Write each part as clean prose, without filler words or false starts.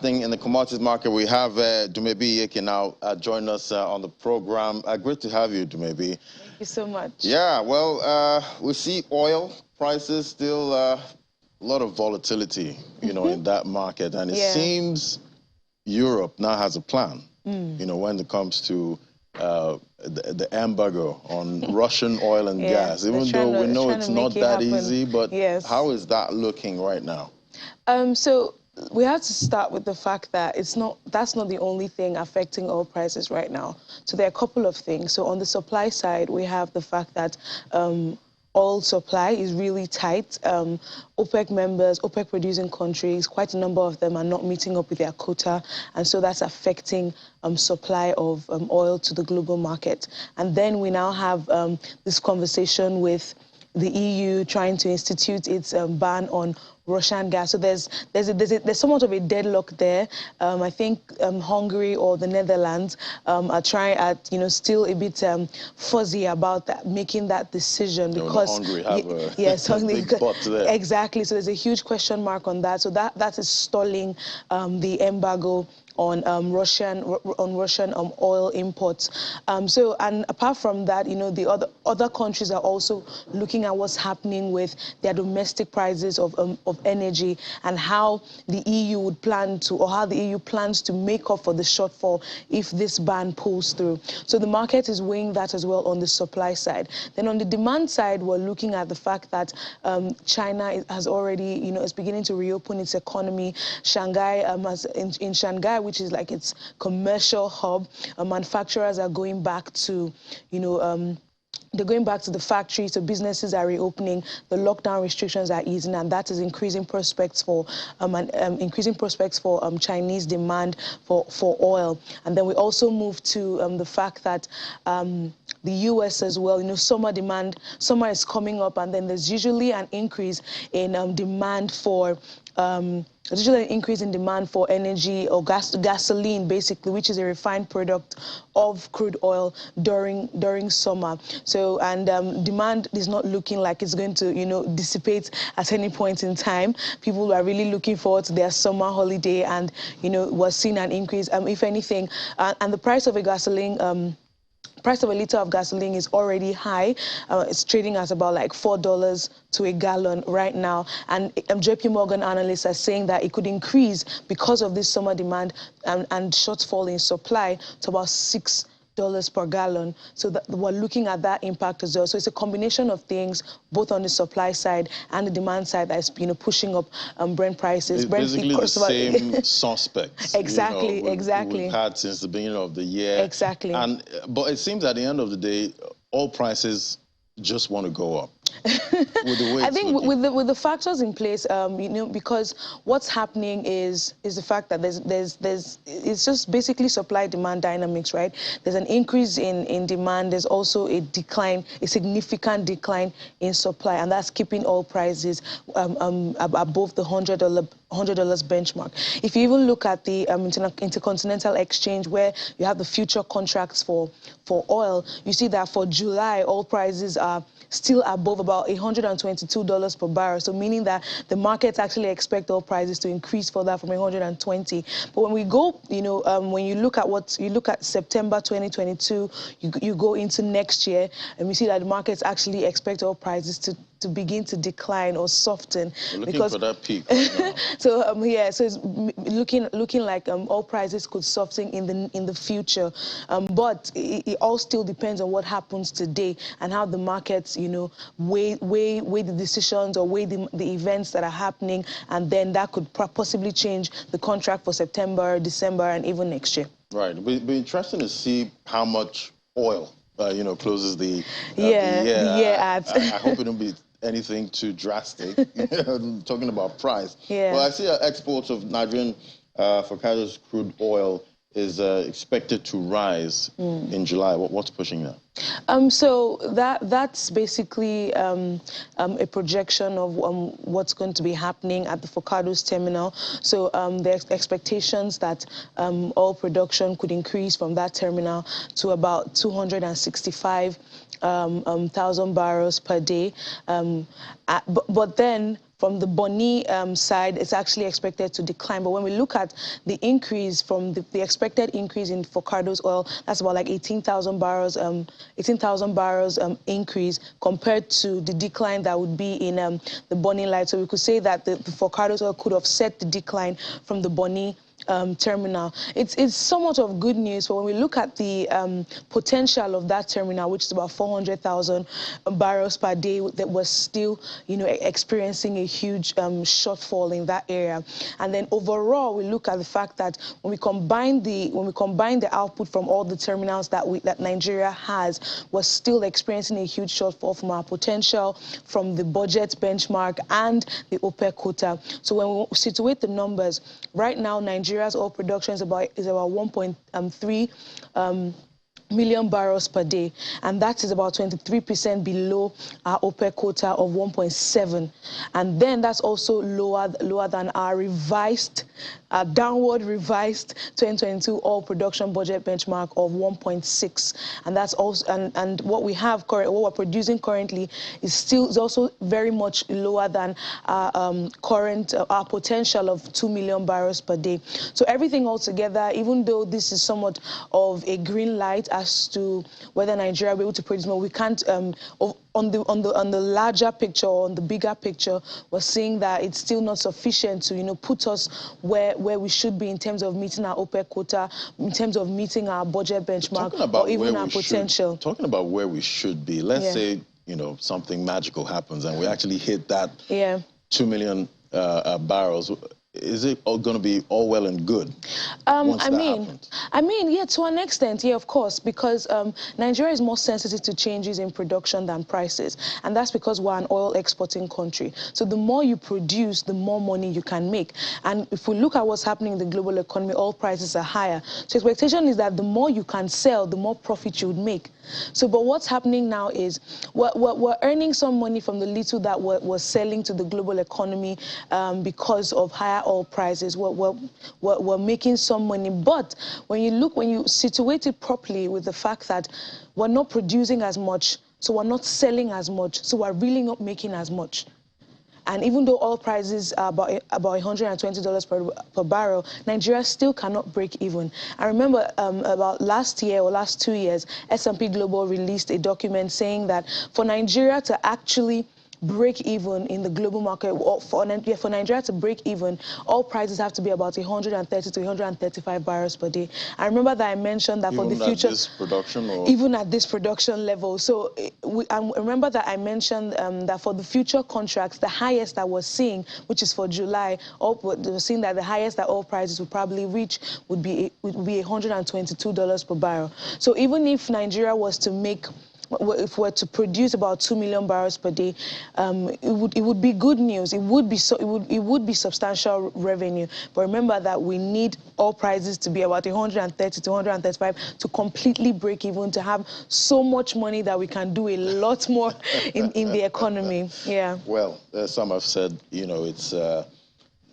happening in the commodities market. We have Dumebi Yeke now join us on the program. Great to have you, Dumebi. Thank you so much. Yeah, well, we see oil prices still a lot of volatility, you know, in that market. And it seems Europe now has a plan, you know, when it comes to the embargo on Russian oil and gas, even though we know it's not that easy, but how is that looking right now? So we have to start with the fact that that's not the only thing affecting oil prices right now. So there are a couple of things. So on the supply side, we have the fact that oil supply is really tight. OPEC members, OPEC producing countries, quite a number of them are not meeting up with their quota, and so that's affecting supply of oil to the global market. And then we now have this conversation with the EU trying to institute its ban on Russian gas. So there's somewhat of a deadlock there. I think Hungary or the Netherlands are trying still a bit fuzzy about that, making that decision, because Hungary have a big butt there. Exactly. So there's a huge question mark on that. So that is stalling the embargo on Russian oil imports. And apart from that, you know, the other countries are also looking at what's happening with their domestic prices of energy, and how the EU would plan to, or how the EU plans to make up for the shortfall if this ban pulls through. So the market is weighing that as well on the supply side. Then on the demand side, we're looking at the fact that China has already, you know, is beginning to reopen its economy. Shanghai, in Shanghai, which is like its commercial hub, manufacturers are going back to, you know, they're going back to the factories, so businesses are reopening, the lockdown restrictions are easing, and that is increasing prospects for Chinese demand for oil. And then we also move to the fact that the US as well, you know, summer is coming up, and then there's usually an increase in demand for there's usually an increase in demand for energy or gasoline, basically, which is a refined product of crude oil during summer. So, and demand is not looking like it's going to, you know, dissipate at any point in time. People are really looking forward to their summer holiday, and, you know, we're seeing an increase, if anything. And the price of a liter of gasoline is already high. It's trading at about like $4 to a gallon right now. And JP Morgan analysts are saying that it could increase because of this summer demand and shortfall in supply to about $6 per gallon. So that we're looking at that impact as well. So it's a combination of things, both on the supply side and the demand side, that's, you know, pushing up Brent prices. It's basically the same suspects. Exactly, you know, exactly. We've had since the beginning of the year. Exactly. But it seems at the end of the day, oil prices just want to go up. I think with the factors in place, you know, because what's happening is the fact that it's just basically supply-demand dynamics, right? There's an increase in demand. There's also a significant decline in supply, and that's keeping oil prices above the $100 benchmark. If you even look at the Intercontinental Exchange, where you have the future contracts for oil, you see that for July, oil prices are still above about $122 per barrel. So meaning that the markets actually expect oil prices to increase further from 120. But when we go, you know, when you look at September 2022, you go into next year, and we see that the markets actually expect oil prices to begin to decline or soften. We're looking for that peak right now. So so it's looking like oil prices could soften in the future. But it all still depends on what happens today and how the markets, you know, weigh the decisions or weigh the events that are happening, and then that could possibly change the contract for September, December, and even next year. Right. It'll be interesting to see how much oil, you know, closes the year at. I hope it don't be anything too drastic. Talking about price. Yeah. Well, I see exports of Nigerian Forex crude oil is expected to rise in July. What's pushing that? So that's basically a projection of what's going to be happening at the Forex terminal. So there's expectations that oil production could increase from that terminal to about 265,000 barrels per day. But then from the Bonny side, it's actually expected to decline. But when we look at the increase from the expected increase in Focado's oil, that's about like 18,000 barrels, 18,000 barrels increase compared to the decline that would be in the Bonny line. So we could say that the Focado's oil could offset the decline from the Bonny terminal. It's somewhat of good news, but when we look at the potential of that terminal, which is about 400,000 barrels per day, that was still, you know, experiencing a huge shortfall in that area. And then overall, we look at the fact that when we combine the output from all the terminals that Nigeria has, was still experiencing a huge shortfall from our potential, from the budget benchmark and the OPEC quota. So when we situate the numbers, right now Nigeria's oil production is about 1.3 million barrels per day, and that is about 23% below our OPEC quota of 1.7, and then that's also lower than our revised, downward revised 2022 oil production budget benchmark of 1.6, and that's also and what we have what we're producing currently is also very much lower than our our potential of 2 million barrels per day. So everything all together, even though this is somewhat of a green light as to whether Nigeria will be able to produce more, we can't on the larger picture, or on the bigger picture, we're seeing that it's still not sufficient to, you know, put us where we should be in terms of meeting our OPEC quota, in terms of meeting our budget benchmark, or even our potential. Talking about where we should be, let's say, you know, something magical happens and we actually hit that 2 million barrels. Is it all going to be all well and good? I mean, yeah, to an extent, yeah, of course, because Nigeria is more sensitive to changes in production than prices, and that's because we're an oil exporting country. So the more you produce, the more money you can make. And if we look at what's happening in the global economy, oil prices are higher. So expectation is that the more you can sell, the more profit you would make. So, but what's happening now is we're earning some money from the little that we're selling to the global economy because of higher oil prices. We're making some money, but when you situate it properly with the fact that we're not producing as much, so we're not selling as much, so we're really not making as much. And even though oil prices are about $120 per barrel, Nigeria still cannot break even. I remember about last year or last 2 years, S&P Global released a document saying that for Nigeria to actually break even in the global market, or for Nigeria to break even, all prices have to be about 130 to 135 barrels per day. I remember that I mentioned that for the future, at this production, or? Even at this production level. So I remember that I mentioned that for the future contracts, the highest that we're seeing, which is for July, we're seeing that the highest that oil prices would probably reach would be $122 per barrel. So even if Nigeria was to make, if we're to produce about 2 million barrels per day, it would be good news. It would be substantial revenue. But remember that we need oil prices to be about 130 to 135 to completely break even, to have so much money that we can do a lot more in the economy. Yeah. Well, some have said, you know, it's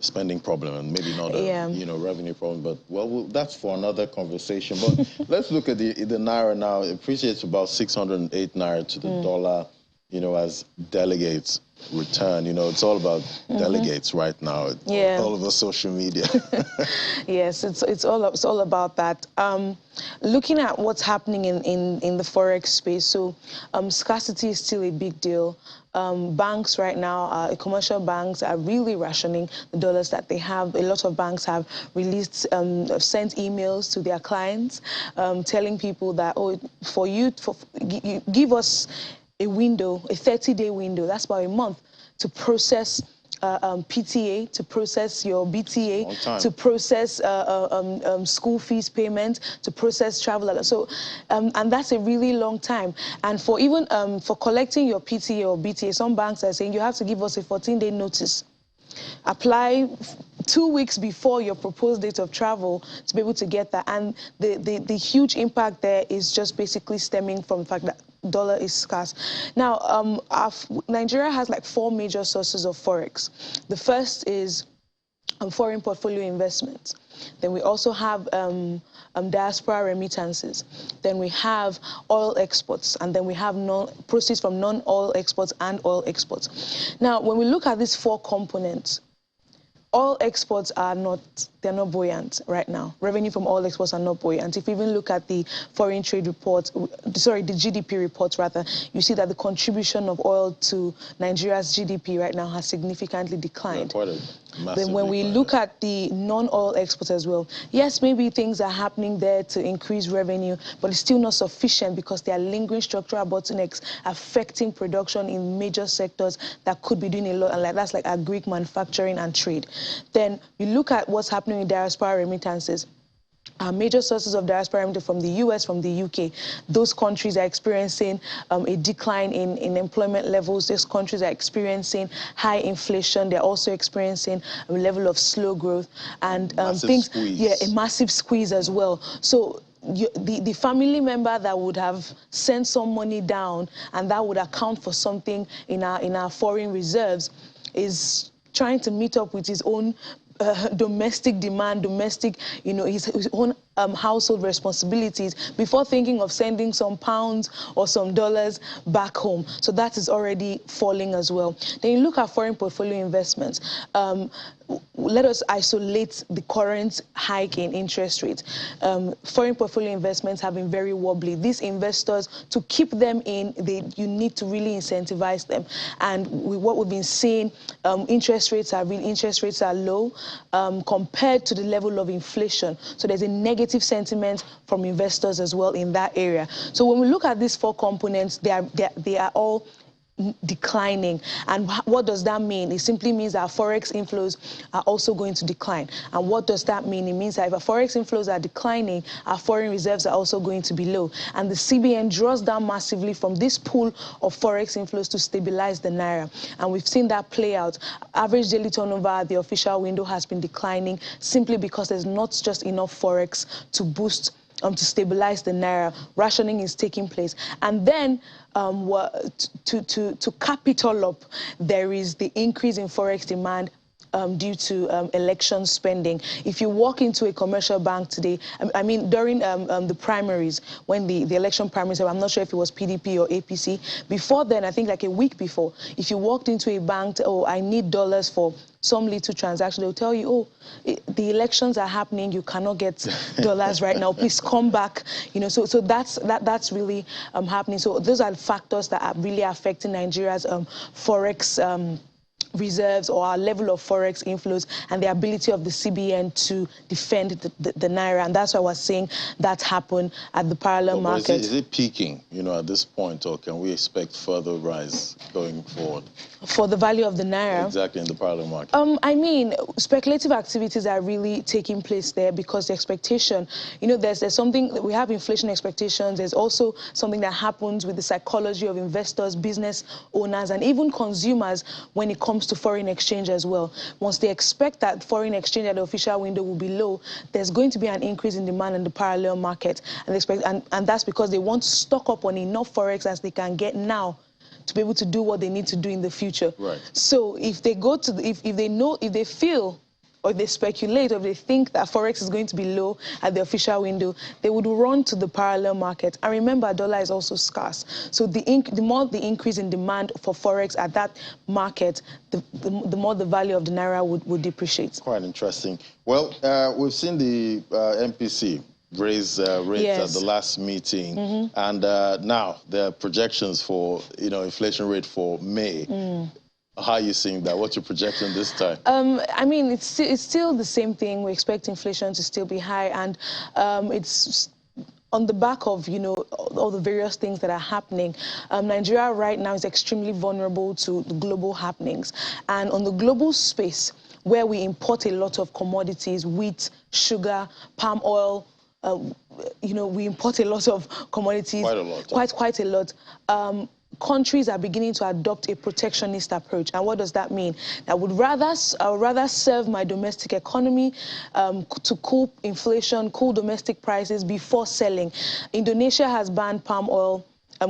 spending problem and maybe not a you know, revenue problem, but well, that's for another conversation. But let's look at the naira now. It appreciates about 608 naira to the dollar, you know, as delegates return. You know, it's all about delegates right now. All over social media. Yes, it's all about that. Looking at what's happening in the Forex space, so scarcity is still a big deal. Banks right now, commercial banks are really rationing the dollars that they have. A lot of banks have released, sent emails to their clients, telling people that, oh, you give us a window, a 30-day window, that's about a month, to process PTA, to process your BTA, to process school fees payment, to process travel. So, and that's a really long time. And for even for collecting your PTA or BTA, some banks are saying you have to give us a 14-day notice. Apply 2 weeks before your proposed date of travel to be able to get that. And the huge impact there is just basically stemming from the fact that dollar is scarce. Now, Nigeria has like 4 major sources of Forex. The first is foreign portfolio investment. Then we also have diaspora remittances. Then we have oil exports, and then we have proceeds from non-oil exports and oil exports. Now, when we look at these four components, oil exports are they're not buoyant right now. Revenue from oil exports are not buoyant. If you even look at the foreign trade report, sorry, the GDP report rather, you see that the contribution of oil to Nigeria's GDP right now has significantly declined. Yeah, quite a massive then when we decline. look at the non-oil exports as well, yes, maybe things are happening there to increase revenue, but it's still not sufficient because there are lingering structural bottlenecks affecting production in major sectors that could be doing a lot, and that's like agri, manufacturing and trade. Then you look at what's happening with diaspora remittances. Our major sources of diaspora remittances from the US, from the UK, those countries are experiencing a decline in employment levels. Those countries are experiencing high inflation. They're also experiencing a level of slow growth and squeeze. Yeah, a massive squeeze as well. So the family member that would have sent some money down and that would account for something in our foreign reserves is trying to meet up with his own domestic demand, his own household responsibilities before thinking of sending some pounds or some dollars back home. So that is already falling as well. Then you look at foreign portfolio investments. Let us isolate the current hike in interest rates. Foreign portfolio investments have been very wobbly. These investors, to keep them in, you need to really incentivize them. And what we've been seeing, interest rates are low compared to the level of inflation. So there's a negative sentiment from investors as well in that area. So when we look at these four components, they are all declining. And what does that mean? It simply means that our forex inflows are also going to decline. And what does that mean? It means that if our forex inflows are declining, our foreign reserves are also going to be low. And the CBN draws down massively from this pool of forex inflows to stabilize the naira. And we've seen that play out. Average daily turnover at the official window has been declining simply because there's not just enough forex to boost to stabilize the naira. Rationing is taking place. And then to cap it all up, there is the increase in forex demand due to election spending. If you walk into a commercial bank today, I mean, during the primaries, when the election primaries, I'm not sure if it was PDP or APC, before then, I think like a week before, if you walked into a bank, oh, I need dollars for some little transaction, they'll tell you, oh, the elections are happening, you cannot get dollars right now, please come back. So that's really happening. So those are factors that are really affecting Nigeria's forex reserves or our level of forex inflows and the ability of the CBN to defend the naira. And that's why we're saying that happened at the parallel market. Is it peaking, at this point, or can we expect further rise going forward? For the value of the naira? Exactly, in the parallel market. I mean, speculative activities are really taking place there because the expectation, there's something, we have inflation expectations. There's also something that happens with the psychology of investors, business owners, and even consumers when it comes to foreign exchange as well. Once they expect that foreign exchange at the official window will be low, there's going to be an increase in demand in the parallel market. And that's because they want to stock up on enough forex as they can get now to be able to do what they need to do in the future. Right. So if they go to if they feel or they speculate or if they think that forex is going to be low at the official window, they would run to the parallel market. And remember, dollar is also scarce. So the more the increase in demand for forex at that market, the more the value of the naira would depreciate. Quite interesting. Well, we've seen the MPC raise rates Yes. at the last meeting, and now there are projections for inflation rate for May. How are you seeing that? What's your projection this time? I mean, it's still the same thing. We expect inflation to still be high, and it's on the back of, all the various things that are happening. Nigeria right now is extremely vulnerable to the global happenings. And on the global space, where we import a lot of commodities, wheat, sugar, palm oil, we import a lot of commodities. Quite a lot. Quite a lot. Countries are beginning to adopt a protectionist approach. And what does that mean? I would rather serve my domestic economy to cool inflation, cool domestic prices before selling. Indonesia has banned palm oil,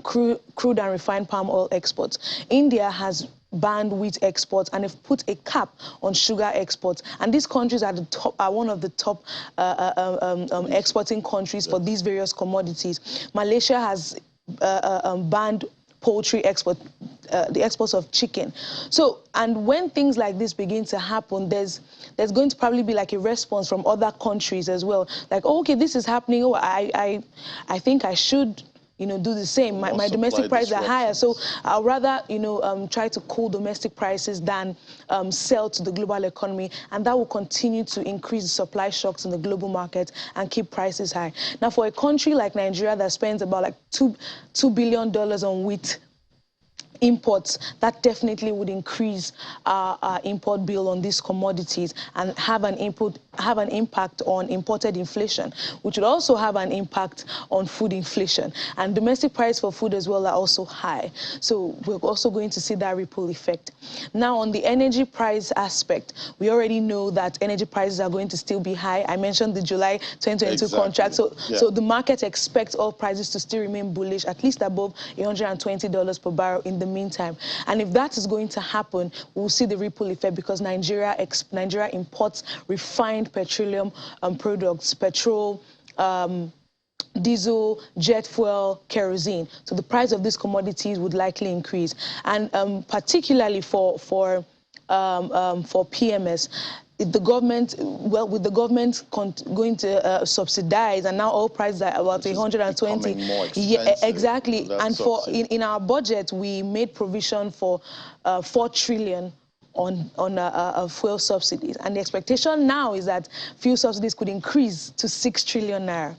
crude and refined palm oil exports. India has banned wheat exports and have put a cap on sugar exports. And these countries are one of the top exporting countries for these various commodities. Malaysia has banned poultry export, the exports of chicken. So, and when things like this begin to happen, there's going to probably be like a response from other countries as well. Like, oh, okay, this is happening. Oh, I think I should, you know, do the same. My domestic prices are higher, so I'll rather, you know, try to cool domestic prices than sell to the global economy, and that will continue to increase the supply shocks in the global market and keep prices high. Now, for a country like Nigeria that spends about like $2 billion on wheat imports, that definitely would increase our import bill on these commodities and have an impact on imported inflation, which would also have an impact on food inflation. And domestic prices for food as well are also high. So we're also going to see that ripple effect. Now, on the energy price aspect, we already know that energy prices are going to still be high. I mentioned the July 2022 contract. So the market expects oil prices to still remain bullish, at least above $120 per barrel in the meantime. And if that is going to happen, we'll see the ripple effect, because Nigeria imports refined petroleum products, petrol, diesel, jet fuel, kerosene. So the price of these commodities would likely increase. And particularly for PMS, if the government, well, with the government going to subsidize, and now oil prices are about 120. Yeah, exactly. And for in our budget, we made provision for 4 trillion on fuel subsidies, and the expectation now is that fuel subsidies could increase to 6 trillion naira.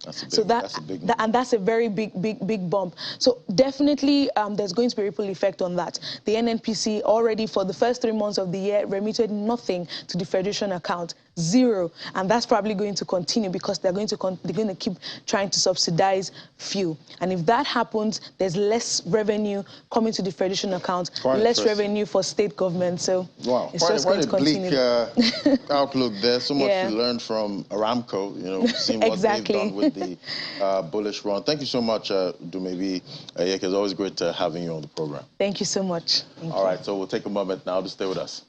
That's a big number. And that's a very big bump. So definitely there's going to be a ripple effect on that. The NNPC already for the first 3 months of the year remitted nothing to the Federation account, 0. And that's probably going to continue, because they're going to keep trying to subsidize fuel. And if that happens, there's less revenue coming to the Federation account, less revenue for state government. So it's just going to continue. Bleak outlook there. So much to learn from Aramco, you know, seeing what they've done with the bullish run. Thank you so much, Dumebi Ayeke. It's always great having you on the program. Thank you so much. All right, so we'll take a moment now to stay with us.